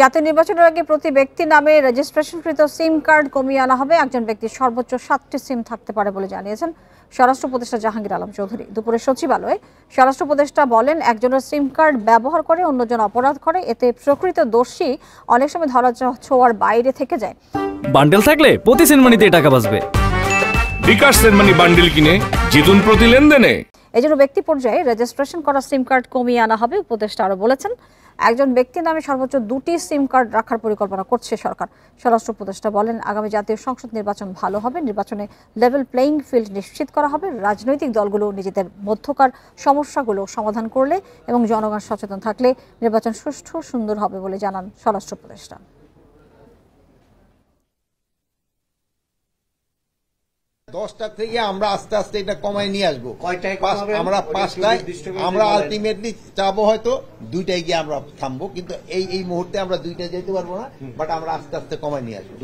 জাতীয় নির্বাচনের আগে প্রতি ব্যক্তি নামে রেজিস্ট্রেশনকৃত সিম কার্ড কমিয়ে আনা হবে। একজন ব্যক্তির সর্বোচ্চ 7টি সিম থাকতে পারে বলে জানিয়েছেন স্বরাষ্ট্র উপদেষ্টা জাহাঙ্গীর আলম চৌধুরী। দুপুরে সচিবালয়ে স্বরাষ্ট্র উপদেষ্টা বলেন, একজনের সিম কার্ড ব্যবহার করে অন্যজন অপরাধ করে, এতে প্রকৃত দোষী অনেক সময় ধরা ছোঁয়ার বাইরে থেকে যায়। বান্ডেল থাকলে প্রতি সেনমানিতে টাকা বাঁচবে। বিকাশ সেনমানি বান্ডেল কিনে জিতুন প্রতি লেনদেনে। এজন্য ব্যক্তি পর্যায়ে রেজিস্ট্রেশন করা সিম কার্ড কমিয়ে আনা হবে। উপদেষ্টা আরও বলেছেন, একজন ব্যক্তির নামে সর্বোচ্চ 2টি সিম কার্ড রাখার পরিকল্পনা করছে সরকার। স্বরাষ্ট্র উপদেষ্টা বলেন, আগামী জাতীয় সংসদ নির্বাচন ভালো হবে, নির্বাচনে লেভেল প্লেইং ফিল্ড নিশ্চিত করা হবে। রাজনৈতিক দলগুলো নিজেদের মধ্যকার সমস্যাগুলো সমাধান করলে এবং জনগণ সচেতন থাকলে নির্বাচন সুষ্ঠু সুন্দর হবে বলে জানান স্বরাষ্ট্র উপদেষ্টা। 10টা থেকে আমরা আস্তে আস্তে এটা কমায় নিয়ে আসবো। আমরা 5টায় আমরা আলটিমেটলি চাবো, হয়তো 2টায় গিয়ে আমরা থামবো, কিন্তু এই মুহূর্তে আমরা 2টায় যেতে পারবো না, বাট আমরা আস্তে আস্তে কমায় নিয়ে আসবো।